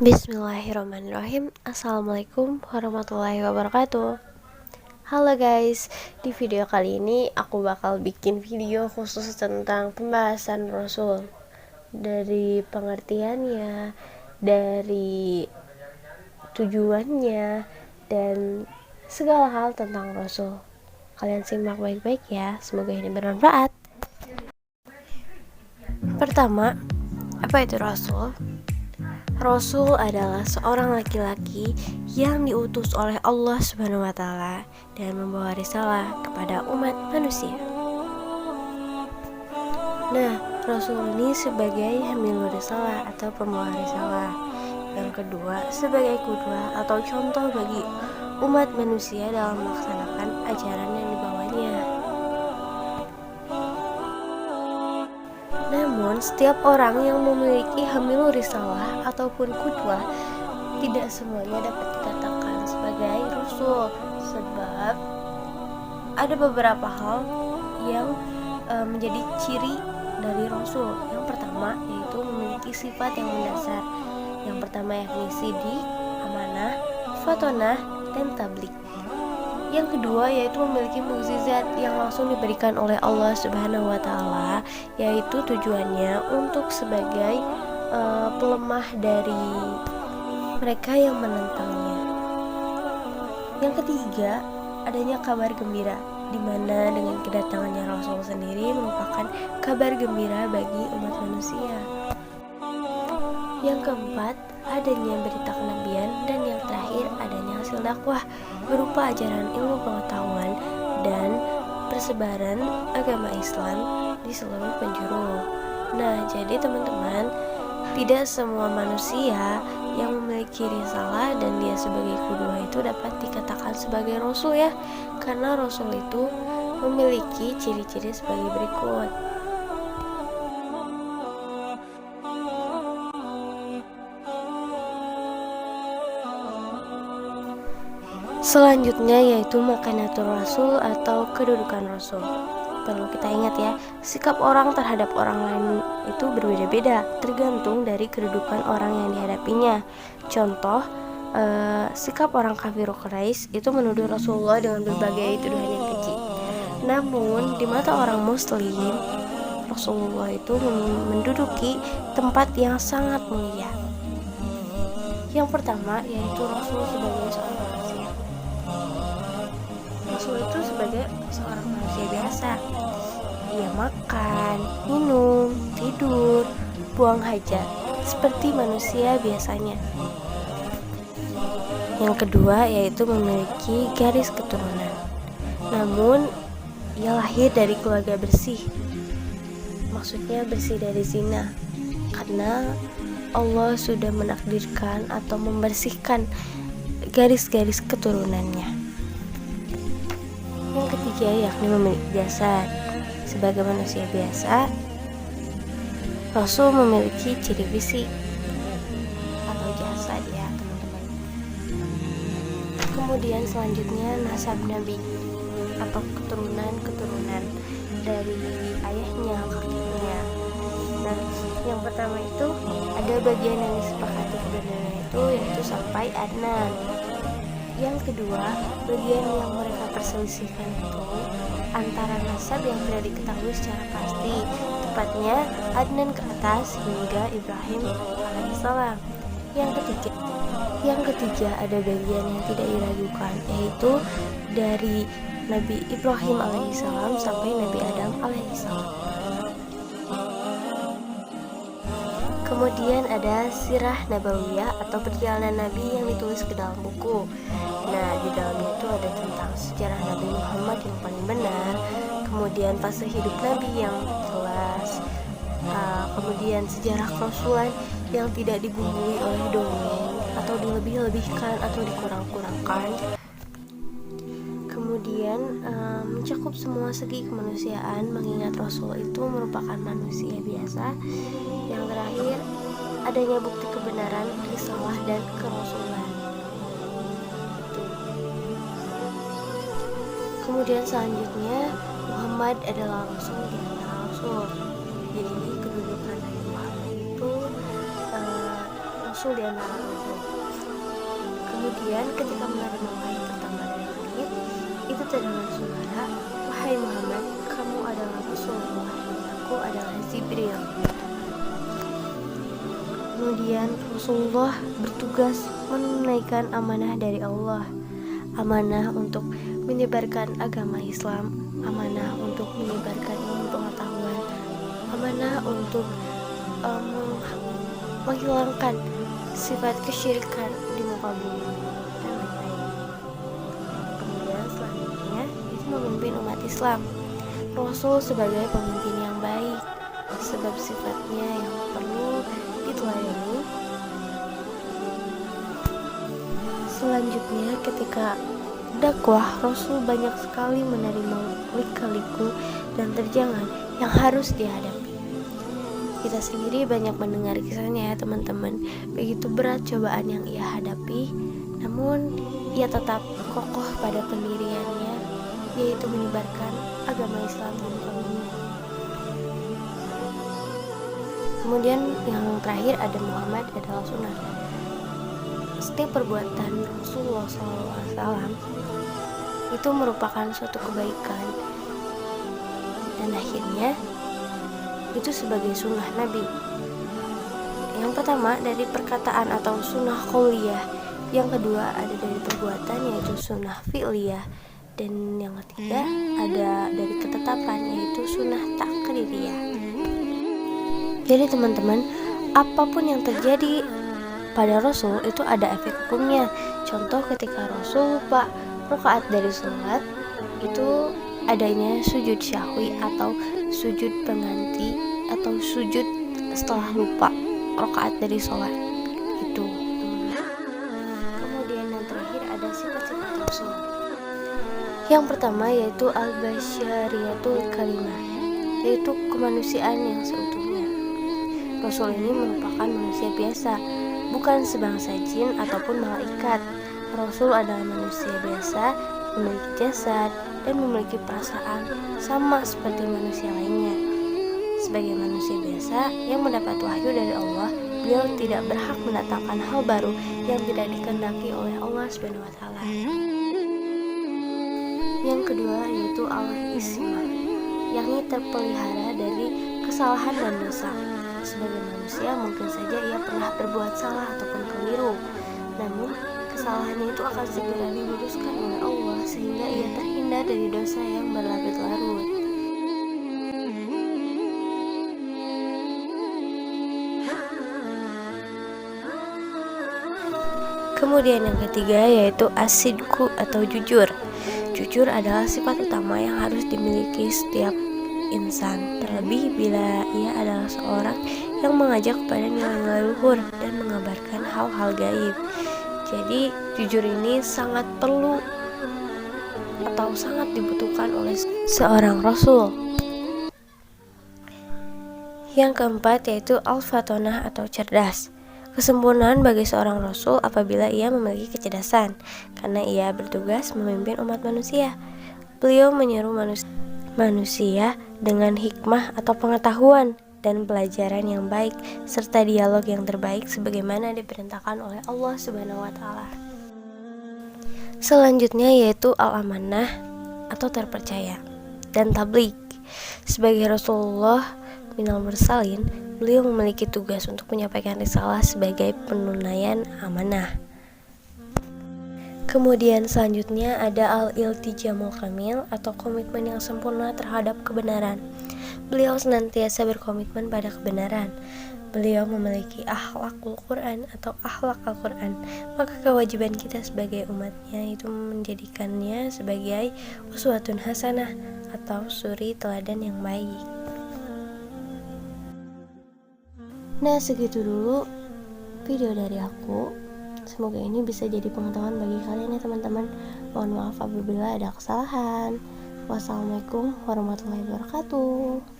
Bismillahirrahmanirrahim. Assalamualaikum warahmatullahi wabarakatuh. Halo guys, di video kali ini aku bakal bikin video khusus tentang pembahasan Rasul, dari pengertiannya, dari tujuannya, dan segala hal tentang Rasul. Kalian simak baik-baik ya, semoga ini bermanfaat. Pertama, apa itu Rasul? Rasul adalah seorang laki-laki yang diutus oleh Allah Subhanahu wa taala dan membawa risalah kepada umat manusia. Nah, Rasul ini sebagai hamilur risalah atau pembawa risalah. Yang kedua, sebagai qudwah atau contoh bagi umat manusia dalam melaksanakan ajaran yang dibawanya. Namun, setiap orang yang memiliki hamilur risalah ataupun qudwah tidak semuanya dapat dikatakan sebagai rasul, sebab ada beberapa hal yang menjadi ciri dari rasul. Yang pertama yaitu memiliki sifat yang mendasar. Yang pertama yakni sidik, amanah, fatonah, dan tablik. Yang kedua yaitu memiliki mukjizat yang langsung diberikan oleh Allah Subhanahu wa taala, yaitu tujuannya untuk sebagai pelemah dari mereka yang menentangnya. Yang ketiga, adanya kabar gembira, di mana dengan kedatangannya Rasul sendiri merupakan kabar gembira bagi umat manusia. Yang keempat, adanya berita kenabian, dan yang terakhir adanya hasil dakwah berupa ajaran ilmu pengetahuan dan persebaran agama Islam di seluruh penjuru. Nah, jadi teman-teman, tidak semua manusia yang memiliki risalah dan dia sebagai qudwah itu dapat dikatakan sebagai rasul ya, karena rasul itu memiliki ciri-ciri sebagai berikut. Selanjutnya yaitu makanatul rasul atau kedudukan rasul. Perlu kita ingat ya, sikap orang terhadap orang lain itu berbeda-beda tergantung dari kedudukan orang yang dihadapinya. Contoh, sikap orang kafir Quraisy itu menuduh Rasulullah dengan berbagai tuduhan yang keji. Namun di mata orang muslim, Rasulullah itu menduduki tempat yang sangat mulia. Yang pertama yaitu Rasul sebagai seorang manusia. Rasul itu sebagai seorang manusia biasa. Ia makan, minum, tidur, buang hajat seperti manusia biasanya. Yang kedua yaitu memiliki garis keturunan. Namun ia lahir dari keluarga bersih. Maksudnya bersih dari zina, karena Allah sudah menakdirkan atau membersihkan garis-garis keturunannya. Yang ketiga yakni memiliki jasad. Sebagai manusia biasa, Rasul memiliki ciri fisik atau jasad ya teman-teman. Kemudian selanjutnya nasab Nabi atau keturunan dari ayahnya, kakeknya. Nah, yang pertama itu ada bagian yang disepakati kebenarannya itu yaitu sampai Adnan. Yang kedua, bagian yang mereka perselisihkan itu antara nasab yang tidak diketahui secara pasti, tepatnya Adnan ke atas hingga Ibrahim alaihissalam. Yang ketiga ada bagian yang tidak diragukan, yaitu dari Nabi Ibrahim alaihissalam sampai Nabi Adam alaihissalam. Kemudian ada sirah nabawiyah atau perjalanan Nabi yang ditulis ke dalam buku. Nah, di dalamnya itu ada tentang sejarah Nabi Muhammad yang paling benar, kemudian fase hidup Nabi yang jelas, kemudian sejarah kerasulan yang tidak dibumbui oleh dongeng atau dilebih-lebihkan atau dikurang-kurangkan. Kemudian mencakup semua segi kemanusiaan, mengingat Rasul itu merupakan manusia biasa. Yang terakhir, adanya bukti kebenaran, risalah, dan kerasulan. Kemudian selanjutnya, Muhammad adalah Rasul di antara Rasul. Jadi kedudukan Nabi Muhammad itu Rasul di antara umat. Kemudian ketika menerima wahyu pertama dari langit, itu terdengar suara, "Wahai Muhammad, kamu adalah Rasulullah dan aku adalah Jibril." Kemudian Rasulullah bertugas menunaikan amanah dari Allah, amanah untuk menyebarkan agama Islam, amanah untuk menyebarkan ilmu pengetahuan, amanah untuk menghilangkan sifat kesyirikan di muka bumi dan lain-lain. Kemudian selanjutnya itu memimpin umat Islam. Rasul sebagai pemimpin yang baik, sebab sifatnya yang perlu diteladani. Selanjutnya ketika dakwah, Rasul banyak sekali menerima lika-liku dan terjangan yang harus dihadapi. Kita sendiri banyak mendengar kisahnya ya teman-teman. Begitu berat cobaan yang ia hadapi, namun ia tetap kokoh pada pendiriannya, yaitu menyebarkan agama Islam di muka bumi. Kemudian yang terakhir ada Muhammad adalah sunnah. Setiap perbuatan Rasulullah SAW itu merupakan suatu kebaikan, dan akhirnya itu sebagai sunnah Nabi. Yang pertama dari perkataan atau sunnah qauliyah, yang kedua ada dari perbuatan yaitu sunnah fi'liyah, dan yang ketiga ada dari ketetapan yaitu sunnah takririah. Jadi teman-teman, apapun yang terjadi pada Rasul itu ada efek hukumnya. Contoh ketika Rasul lupa rakaat dari sholat, itu adanya sujud syahwi atau sujud pengganti atau sujud setelah lupa rakaat dari sholat itu. Kemudian yang terakhir ada sifat-sifat Rasul. Yang pertama yaitu al-basyariyatul kalimah, yaitu kemanusiaan yang seutuhnya. Rasul ini merupakan manusia biasa, bukan sebangsa jin ataupun malaikat. Rasul adalah manusia biasa, memiliki jasad dan memiliki perasaan sama seperti manusia lainnya. Sebagai manusia biasa yang mendapat wahyu dari Allah, beliau tidak berhak mendatangkan hal baru yang tidak dikehendaki oleh Allah SWT. Yang kedua yaitu al-ismah, yakni terpelihara dari kesalahan dan dosa. Sebagai manusia mungkin saja ia pernah berbuat salah ataupun keliru, namun kesalahannya itu akan segera diluruskan oleh Allah sehingga ia terhindar dari dosa yang berlarut-larut. Kemudian yang ketiga yaitu as-sidqu atau jujur. Jujur adalah sifat utama yang harus dimiliki setiap insan, terlebih bila ia adalah seorang yang mengajak kepada nilai-nilai luhur dan mengabarkan hal-hal gaib. Jadi jujur ini sangat perlu atau sangat dibutuhkan oleh seorang Rasul. Yang keempat yaitu al-fatonah atau cerdas. Kesempurnaan bagi seorang Rasul apabila ia memiliki kecerdasan, karena ia bertugas memimpin umat manusia. Beliau menyeru manusia dengan hikmah atau pengetahuan dan pelajaran yang baik serta dialog yang terbaik sebagaimana diperintahkan oleh Allah SWT. Selanjutnya yaitu al-amanah atau terpercaya dan tabligh. Sebagai Rasulullah minal mursalin, beliau memiliki tugas untuk menyampaikan risalah sebagai penunaian amanah. Kemudian selanjutnya ada al-iltijamul kamil atau komitmen yang sempurna terhadap kebenaran. Beliau senantiasa berkomitmen pada kebenaran. Beliau memiliki akhlakul Quran atau akhlak Al-Quran. Maka kewajiban kita sebagai umatnya itu menjadikannya sebagai uswatun hasanah atau suri teladan yang baik. Nah, segitu dulu video dari aku. Semoga ini bisa jadi pengetahuan bagi kalian ya teman-teman. Mohon maaf apabila ada kesalahan. Wassalamualaikum warahmatullahi wabarakatuh.